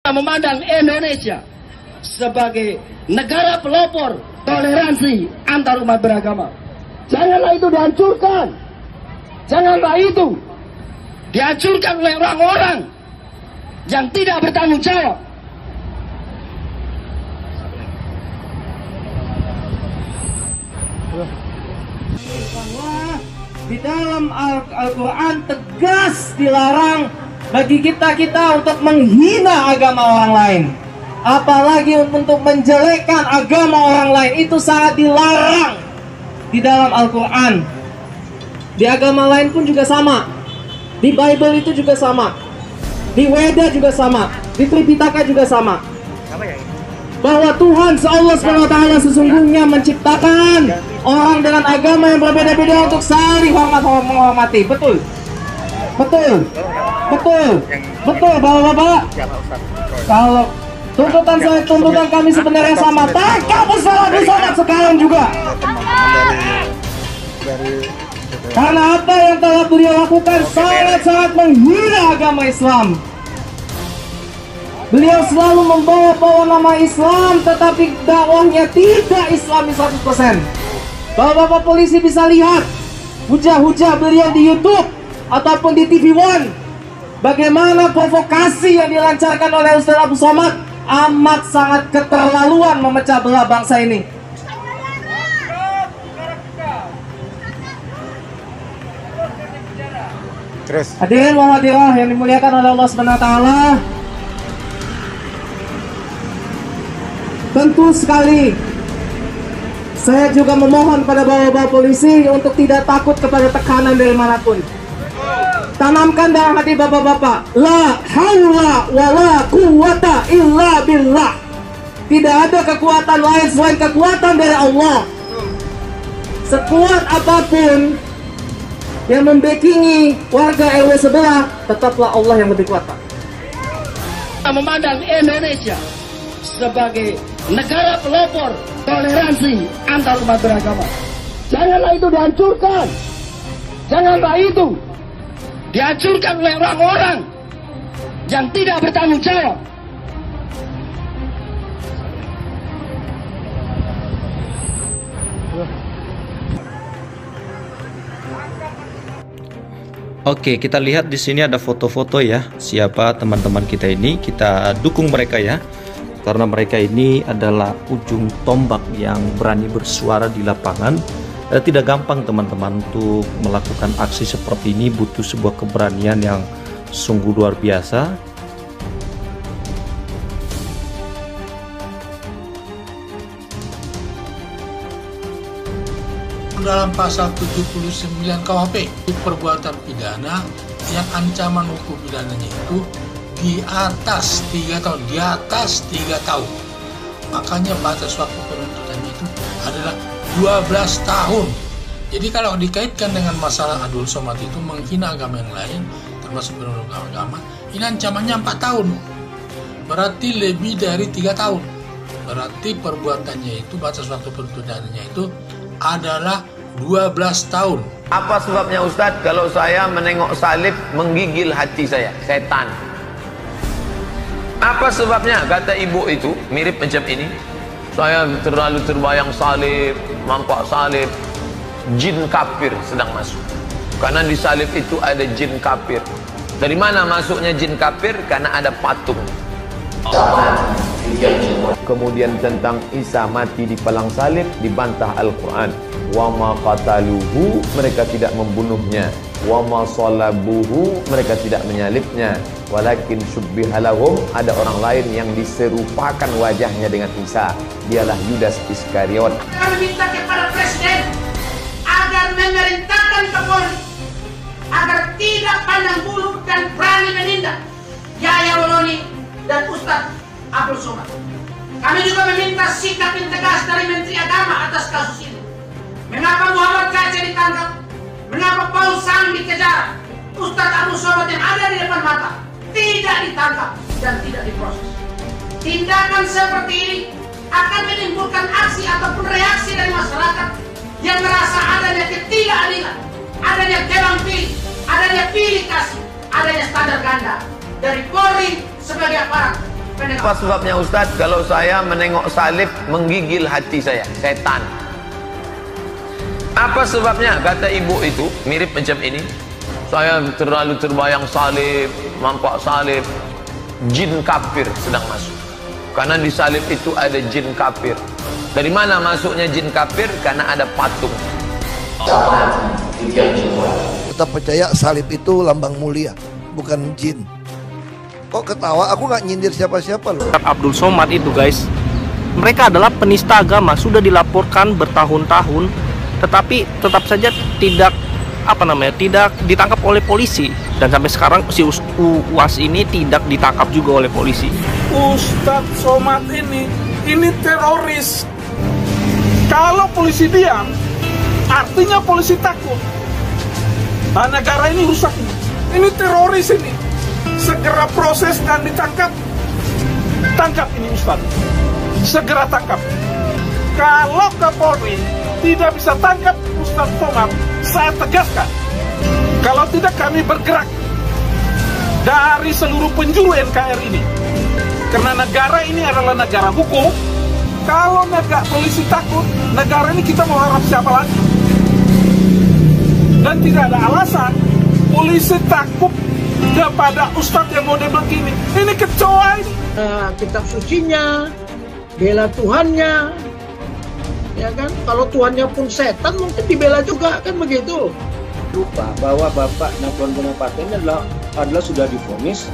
Memandang Indonesia sebagai negara pelopor toleransi antar umat beragama. Janganlah itu dihancurkan. Janganlah itu dihancurkan oleh orang-orang yang tidak bertanggung jawab. Bahwa di dalam Al-Quran tegas dilarang bagi kita untuk menghina agama orang lain, apalagi untuk menjelekkan agama orang lain. Itu sangat dilarang di dalam Al-Quran. Di agama lain pun juga sama. Di Bible itu juga sama. Di Weda juga sama. Di Tripitaka juga sama. Bahwa Tuhan Allah SWT sesungguhnya menciptakan orang dengan agama yang berbeda-beda untuk saling menghormati. Betul. Betul. Betul. Betul, Bapak-bapak. Kalau tuntutan kami sebenarnya sama. Tangkap Ustadz Somad sekarang juga. Karena apa yang telah beliau lakukan sangat-sangat menghina agama Islam. Beliau selalu membawa nama Islam, tetapi dakwahnya tidak Islami 100%. Bapak-bapak polisi bisa lihat hujah-hujah beliau di YouTube ataupun di TV One. Bagaimana provokasi yang dilancarkan oleh Ustadz Abdul Somad amat sangat keterlaluan memecah belah bangsa ini. Terus. Hadirin wa hadirah yang dimuliakan oleh Allah SWT. Tentu sekali saya juga memohon pada bapak-bapak polisi untuk tidak takut kepada tekanan dari manapun. Tanamkan dalam hati bapak-bapak, la haula wala quwata illa billah. Tidak ada kekuatan lain selain kekuatan dari Allah. Sekuat apapun yang membackingi warga RW sebelah, tetaplah Allah yang lebih kuat, Pak. Memandang Indonesia sebagai negara pelopor toleransi antar umat beragama. Janganlah itu dihancurkan. Janganlah itu dihancurkan oleh orang-orang yang tidak bertanggung jawab. Oke, kita lihat di sini ada foto-foto ya. Siapa teman-teman kita ini? Kita dukung mereka ya. Karena mereka ini adalah ujung tombak yang berani bersuara di lapangan. Tidak gampang teman-teman untuk melakukan aksi seperti ini. Butuh sebuah keberanian yang sungguh luar biasa. Dalam pasal 79 KUHP itu perbuatan pidana yang ancaman hukum pidananya itu di atas 3 tahun, di atas 3 tahun. Makanya batas waktu penuntutannya itu adalah 12 tahun. Jadi kalau dikaitkan dengan masalah Abdul Somad itu menghina agama yang lain, termasuk penodaan agama, ini ancamannya 4 tahun. Berarti lebih dari 3 tahun. Berarti perbuatannya itu, batas waktu penuntutannya itu adalah 12 tahun. Apa sebabnya Ustadz kalau saya menengok salib menggigil hati saya, setan? Apa sebabnya? Kata ibu itu mirip macam ini. Saya terlalu terbayang salib, nampak salib, jin kafir sedang masuk. Karena di salib itu ada jin kafir. Dari mana masuknya jin kafir? Karena ada patung. Kemudian tentang Isa mati di palang salib dibantah Al-Quran. Wa ma qataluhu, mereka tidak membunuhnya. Wa ma salabuhu, mereka tidak menyalibnya. Walakin syubbihalahum, ada orang lain yang diserupakan wajahnya dengan Isa. Dialah Yudas Iskariot. Kami minta kepada Presiden agar memerintahkan Kapolri agar tidak pandang bulu dan berani menindak Yahya Woloni dan Ustadz Abdul Somad. Kami juga meminta sikap yang tegas dari Menteri Agama atas kasus ini. Mengapa Muhammad Kaca ditangkap? Mengapa Paul Sam dikejar? Ustadz Abdul Somad yang ada di depan mata tidak ditangkap dan tidak diproses. Tindakan seperti ini akan menimbulkan aksi ataupun reaksi dari masyarakat yang merasa adanya ketidakadilan, adanya tebang pilih, adanya pilih kasih, adanya standar ganda dari Polri sebagai aparat Apa sebabnya Ustadz? Kalau saya menengok salib menggigil hati saya, setan. Apa sebabnya? Kata ibu itu mirip macam ini. Saya terlalu terbayang salib, nampak salib, jin kafir sedang masuk. Karena di salib itu ada jin kafir. Dari mana masuknya jin kafir? Karena ada patung. Kita percaya salib itu lambang mulia, bukan jin. Kok ketawa? Aku nggak nyindir siapa-siapa loh. Abdul Somad itu guys, mereka adalah penista agama, sudah dilaporkan bertahun-tahun, tetapi tetap saja tidak tidak ditangkap oleh polisi, dan sampai sekarang si UAS ini tidak ditangkap juga oleh polisi. Ustadz Somad ini teroris. Kalau polisi diam, artinya polisi takut. Nah, negara ini rusak. Ini teroris ini. Segera proses dan ditangkap. Tangkap ini Ustadz. Segera tangkap. Kalau Kapolri tidak bisa tangkap Ustadz Somad, saya tegaskan, kalau tidak kami bergerak dari seluruh penjuru NKRI ini. Karena negara ini adalah negara hukum. Kalau negara polisi takut, negara ini kita mau harap siapa lagi? Dan tidak ada alasan polisi takut kepada Ustadz yang model begini. Ini kecoa ini. Kitab sucinya, bela Tuhannya, ya kan? Kalau Tuhannya pun setan mungkin dibela juga, kan begitu. Lupa bahwa Bapak Nakhon Paten adalah sudah divonis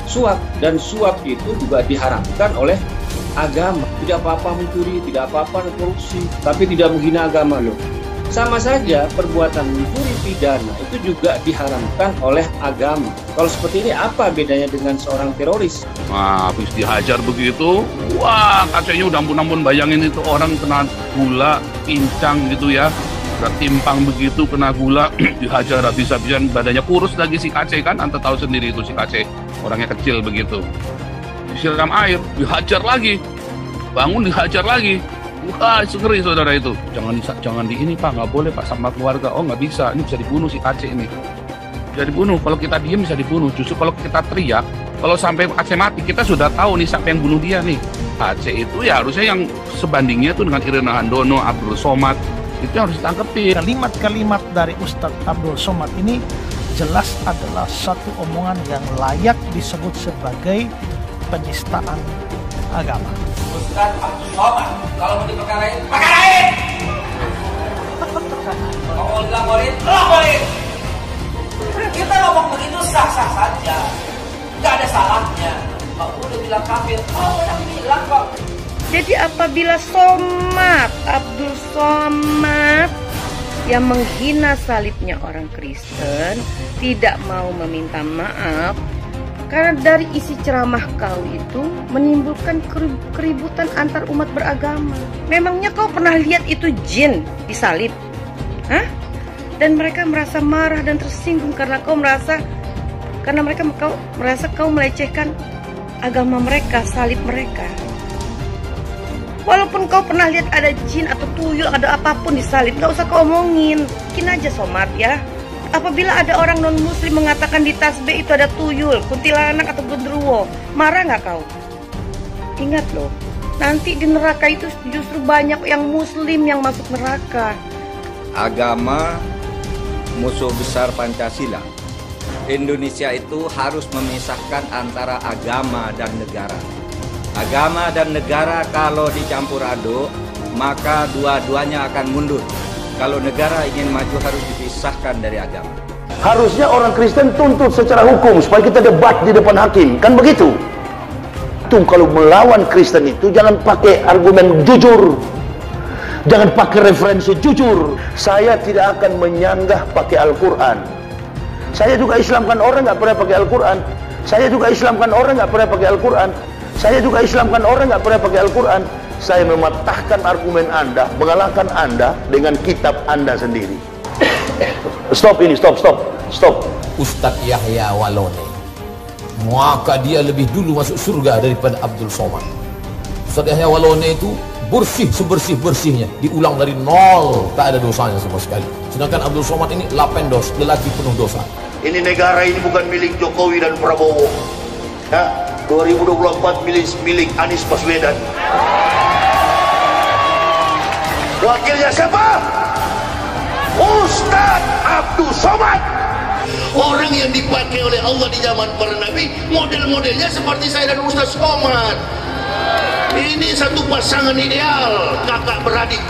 suap, dan suap itu juga diharamkan oleh agama. Tidak apa-apa mencuri, tidak apa-apa korupsi, tapi tidak menghina agama loh. Sama saja perbuatan mencuri pidana itu juga diharamkan oleh agama. Kalau seperti ini apa bedanya dengan seorang teroris? Nah, habis dihajar begitu, wah kacanya udah ampun-ampun, bayangin itu orang kena gula, pincang gitu ya. Udah timpang begitu, kena gula, dihajar habis-habisan, badannya kurus lagi si Kace kan, Anda tahu sendiri itu si Kace, orangnya kecil begitu. Disiram air, dihajar lagi, bangun dihajar lagi. Wah, ngeri saudara itu. Jangan di ini Pak, nggak boleh Pak sama keluarga. Oh nggak bisa, ini bisa dibunuh si Aceh ini. Bisa dibunuh. Kalau kita diem bisa dibunuh. Justru kalau kita teriak, kalau sampai Aceh mati, kita sudah tahu nih siapa yang bunuh dia nih. Aceh itu ya harusnya yang sebandingnya tuh dengan Irina Handono, Abdul Somad, itu yang harus ditangkepin. Kalimat-kalimat dari Ustadz Abdul Somad ini jelas adalah satu omongan yang layak disebut sebagai penistaan agama. Ustadz Abdul Somad, kalau mau diperkarain, perkarain! Mau dilaporin, laporin! Kita ngomong begitu sah-sah saja, nggak ada salahnya. Kalau udah bilang kafir, udah bilang kok. Jadi apabila Abdul Somad yang menghina salibnya orang Kristen tidak mau meminta maaf, karena dari isi ceramah kau itu menimbulkan keributan antar umat beragama. Memangnya kau pernah lihat itu jin disalib? Hah? Dan mereka merasa marah dan tersinggung karena mereka merasa kau melecehkan agama mereka, salib mereka. Walaupun kau pernah lihat ada jin atau tuyul, ada apapun disalib, gak usah kau omongin. Bikin aja Somad ya. Apabila ada orang non-muslim mengatakan di tasbih itu ada tuyul, kuntilanak atau genderuwo, marah nggak kau? Ingat loh, nanti di neraka itu justru banyak yang muslim yang masuk neraka. Agama musuh besar Pancasila. Indonesia itu harus memisahkan antara agama dan negara. Agama dan negara kalau dicampur aduk, maka dua-duanya akan mundur. Kalau negara ingin maju harus dipisahkan dari agama. Harusnya orang Kristen tuntut secara hukum supaya kita debat di depan hakim, kan begitu? Tuh kalau melawan Kristen itu jangan pakai argumen jujur, jangan pakai referensi jujur. Saya tidak akan menyanggah pakai Al-Quran. Saya juga Islamkan orang nggak pernah pakai Al-Quran. Saya juga Islamkan orang nggak pernah pakai Al-Quran. Saya juga Islamkan orang nggak pernah pakai Al-Quran. Saya mematahkan argumen Anda, mengalahkan Anda dengan kitab Anda sendiri. Stop ini, stop. Ustadz Yahya Walone, maka dia lebih dulu masuk surga daripada Abdul Somad. Ustadz Yahya Walone itu bersih sebersih-bersihnya, diulang dari nol, tak ada dosanya sama sekali. Sedangkan Abdul Somad ini lapendos, lelaki penuh dosa. Ini negara ini bukan milik Jokowi dan Prabowo. Ya? 2024 milik Anies Baswedan. Wakilnya siapa? Ustadz Abdul Somad. Orang yang dipakai oleh Allah di zaman para nabi, model-modelnya seperti saya dan Ustadz Somad. Ini satu pasangan ideal, kakak beradik.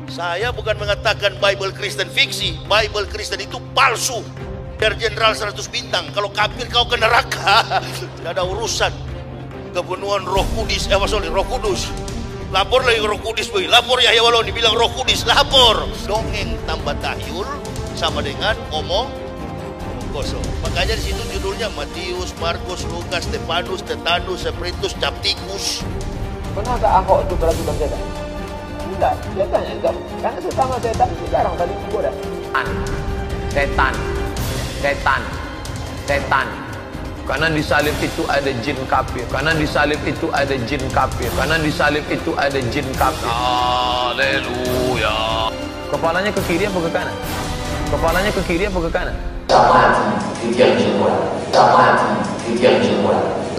Saya bukan mengatakan Bible Kristen fiksi. Bible Kristen itu palsu. Biar jenderal 100 bintang. Kalau kafir kau ke neraka. Tidak ada urusan. Kepenuhan Roh Kudus. Roh Kudus. Lapor lagi Roh Kudus. Lapor Yahya Waloni bilang Roh Kudus. Lapor. Dongeng tambah tahyul sama dengan omong kosong. Makanya di situ judulnya Matius, Markus, Lukas, Stefanus, Stetanus, Spiritus, Capticus. Pernah tak Ahok itu berlaku setan? Tidak, dia tanya juga. Karena sesama setan itu jarang tadi goda. Setan. Karena di salib itu ada jin kafir. Karena di salib itu ada jin kafir. Karena di salib itu ada jin kafir. Haleluya. Kepalanya ke kiri apa ke kanan? Kepalanya ke kiri apa ke kanan?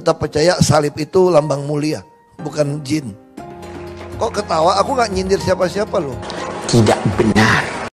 Tetap percaya salib itu lambang mulia, bukan jin. Kok ketawa? Aku nggak nyindir siapa-siapa loh. Tidak benar.